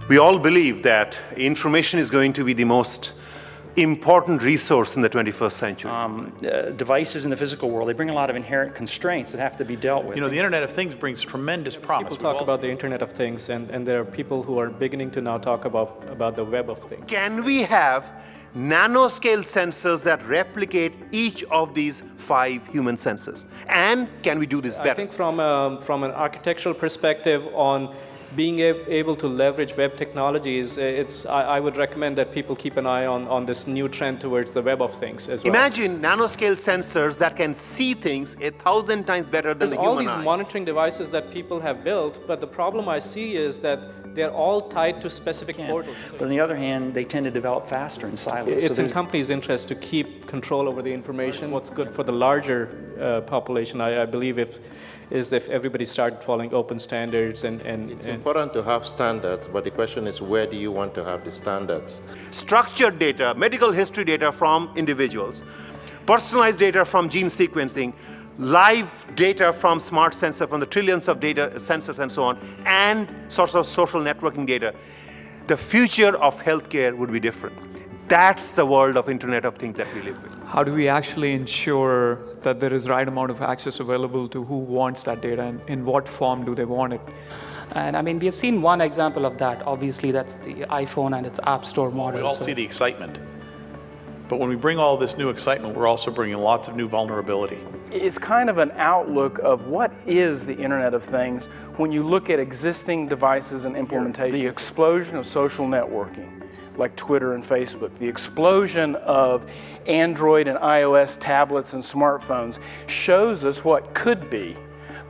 We all believe that information is going to be the most important resource in the 21st century. Devices in the physical world, they bring a lot of inherent constraints that have to be dealt with. You know, the Internet of Things brings tremendous promise. People talk about the Internet of Things, and there are people who are beginning to now talk about the Web of Things. Can we have nanoscale sensors that replicate each of these 5 human senses? And can we do this better? I think from an architectural perspective on being able to leverage web technologies, I would recommend that people keep an eye on this new trend towards the Web of Things as well. Imagine nanoscale sensors that can see things 1,000 times better than the human eye. There's all these monitoring devices that people have built, but the problem I see is that they're all tied to specific portals. But on the other hand, they tend to develop faster in silos. It's in companies' interest to keep control over the information. What's good for the larger population, I believe, is if everybody started following open standards and It's important to have standards, but the question is, where do you want to have the standards? Structured data, medical history data from individuals, personalized data from gene sequencing, live data from smart sensor, from the trillions of data sensors and so on, and sorts of social networking data. The future of healthcare would be different. That's the world of Internet of Things that we live with. How do we actually ensure that there is right amount of access available to who wants that data and in what form do they want it? And I mean, we have seen one example of that. Obviously, that's the iPhone and its App Store model. We all see the excitement. But when we bring all this new excitement, we're also bringing lots of new vulnerability. It's kind of an outlook of what is the Internet of Things when you look at existing devices and implementations. The explosion of social networking, like Twitter and Facebook, the explosion of Android and iOS tablets and smartphones shows us what could be.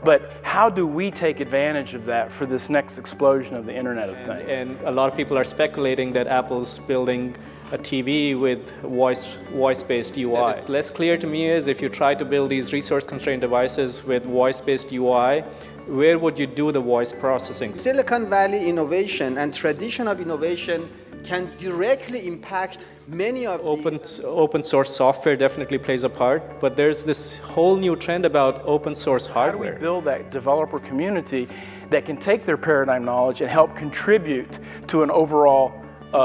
But how do we take advantage of that for this next explosion of the Internet of Things? And a lot of people are speculating that Apple's building a TV with voice-based UI. It's less clear to me is if you try to build these resource-constrained devices with voice-based UI, where would you do the voice processing? Silicon Valley innovation and tradition of innovation can directly impact many of these. Open source software definitely plays a part, but there's this whole new trend about open source hardware. How do we build that developer community that can take their paradigm knowledge and help contribute to an overall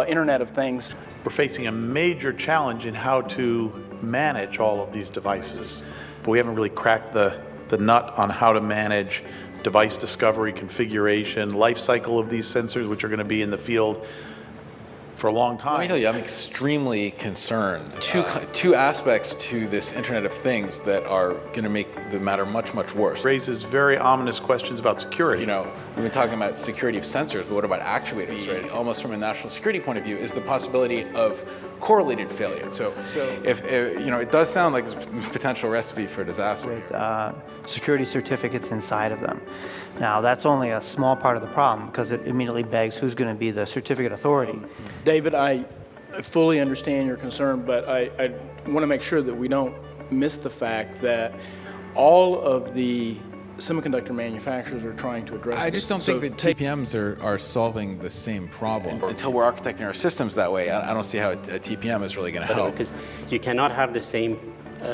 Internet of Things? We're facing a major challenge in how to manage all of these devices. But we haven't really cracked the nut on how to manage device discovery, configuration, life cycle of these sensors, which are going to be in the field for a long time. Let me tell you, I'm extremely concerned. Two aspects to this Internet of Things that are going to make the matter much, much worse. Raises very ominous questions about security. You know, we've been talking about security of sensors, but what about actuators, right? Almost from a national security point of view, is the possibility of correlated failure. So if you know, it does sound like a potential recipe for disaster. With security certificates inside of them. Now, that's only a small part of the problem because it immediately begs who's going to be the certificate authority. David, I fully understand your concern, but I want to make sure that we don't miss the fact that all of the semiconductor manufacturers are trying to address this. I just don't think that TPMs are solving the same problem. Until we're architecting our systems that way, I don't see how a TPM is really going to help. Because you cannot have the same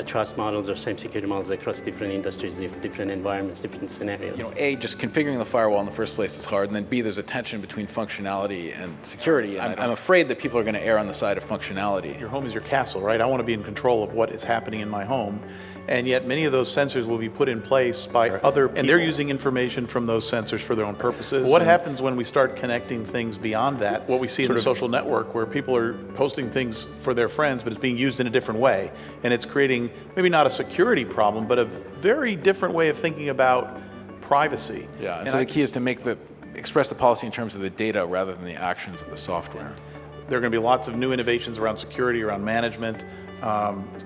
trust models or same security models across different industries, different environments, different scenarios. You know, A, just configuring the firewall in the first place is hard, and then B, there's a tension between functionality and security. I'm afraid that people are going to err on the side of functionality. Your home is your castle, right? I want to be in control of what is happening in my home. And yet many of those sensors will be put in place by other people. And they're using information from those sensors for their own purposes. What happens when we start connecting things beyond that? What we see in the social network where people are posting things for their friends, but it's being used in a different way. And it's creating maybe not a security problem, but a very different way of thinking about privacy. Yeah, and so the key is to express the policy in terms of the data rather than the actions of the software. There are going to be lots of new innovations around security, around management.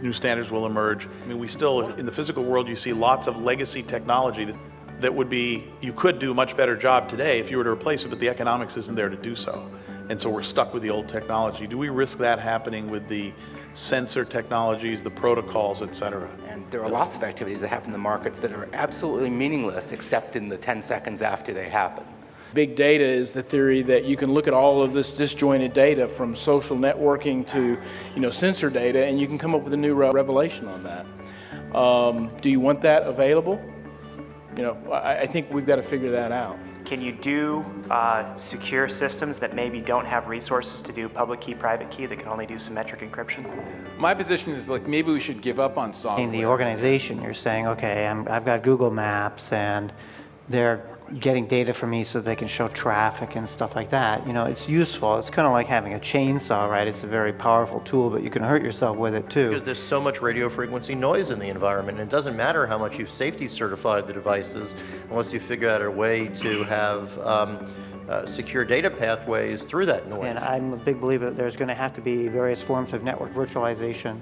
New standards will emerge. I mean, we still, in the physical world, you see lots of legacy technology that would be, you could do a much better job today if you were to replace it, but the economics isn't there to do so. And so we're stuck with the old technology. Do we risk that happening with the sensor technologies, the protocols, et cetera? And there are lots of activities that happen in the markets that are absolutely meaningless except in the 10 seconds after they happen. Big data is the theory that you can look at all of this disjointed data from social networking to, sensor data, and you can come up with a new revelation on that. Do you want that available? I think we've got to figure that out. Can you do secure systems that maybe don't have resources to do public key, private key, that can only do symmetric encryption? My position is like maybe we should give up on software. In the organization, you're saying, okay, I've got Google Maps and they're getting data from me so they can show traffic and stuff like that. You know, it's useful. It's kind of like having a chainsaw, right? It's a very powerful tool, but you can hurt yourself with it too. Because there's so much radio frequency noise in the environment, and it doesn't matter how much you've safety certified the devices unless you figure out a way to have secure data pathways through that noise. And I'm a big believer that there's going to have to be various forms of network virtualization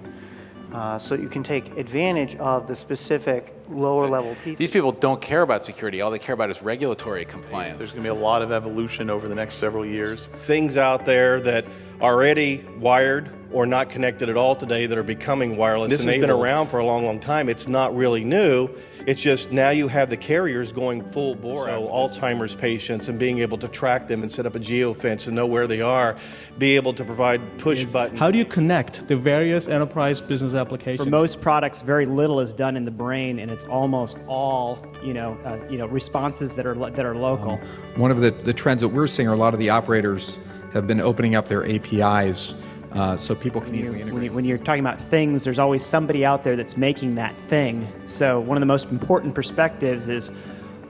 so you can take advantage of the specific lower level pieces. These people don't care about security. All they care about is regulatory compliance. There's going to be a lot of evolution over the next several years. Things out there that are already wired or not connected at all today that are becoming wireless. This has been around for a long, long time. It's not really new. It's just now you have the carriers going full bore. So Alzheimer's patients and being able to track them and set up a geofence and know where they are, be able to provide push buttons. How do you connect the various enterprise business applications? For most products, very little is done in the brain, and it's almost all responses that are local. One of the trends that we're seeing are a lot of the operators have been opening up their APIs so people can easily integrate. When you're talking about things, there's always somebody out there that's making that thing. So one of the most important perspectives is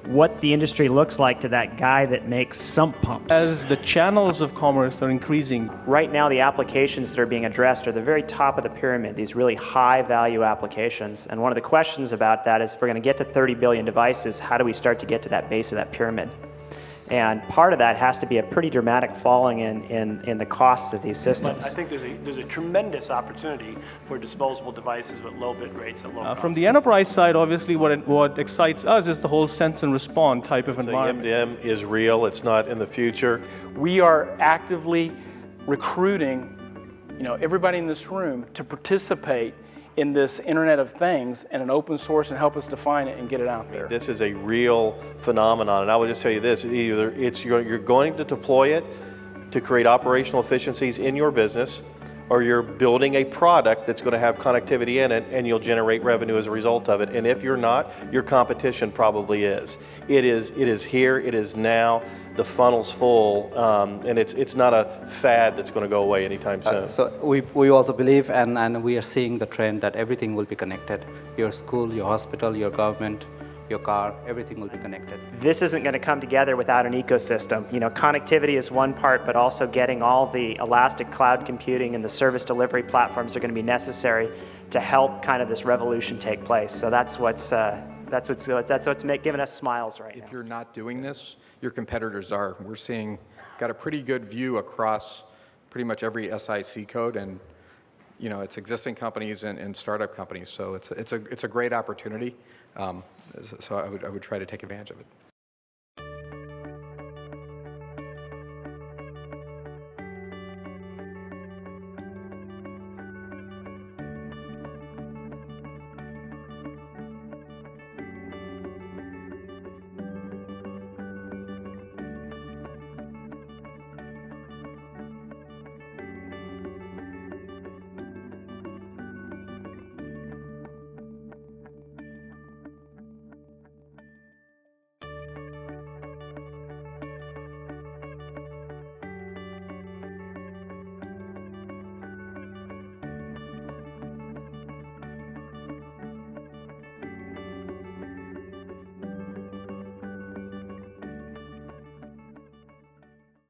what the industry looks like to that guy that makes sump pumps. As the channels of commerce are increasing, right now the applications that are being addressed are the very top of the pyramid, these really high value applications. And one of the questions about that is if we're going to get to 30 billion devices, how do we start to get to that base of that pyramid? And part of that has to be a pretty dramatic falling in the costs of these systems. I think there's a tremendous opportunity for disposable devices with low bit rates and low cost. From the enterprise side, obviously what excites us is the whole sense and respond type of environment. MDM is real, it's not in the future. We are actively recruiting, everybody in this room to participate in this Internet of Things and an open source and help us define it and get it out there. This is a real phenomenon, and I will just tell you this, either you're going to deploy it to create operational efficiencies in your business, or you're building a product that's going to have connectivity in it and you'll generate revenue as a result of it. And if you're not, your competition probably is. It is here, it is now. The funnel's full, and it's not a fad that's going to go away anytime soon. So we also believe, and we are seeing the trend that everything will be connected. Your school, your hospital, your government, your car, everything will be connected. This isn't going to come together without an ecosystem. Connectivity is one part, but also getting all the elastic cloud computing and the service delivery platforms are going to be necessary to help kind of this revolution take place. So that's what's giving us smiles right now. If you're not doing this, your competitors are. We're got a pretty good view across pretty much every SIC code, and it's existing companies and startup companies. So it's a great opportunity. So I would try to take advantage of it.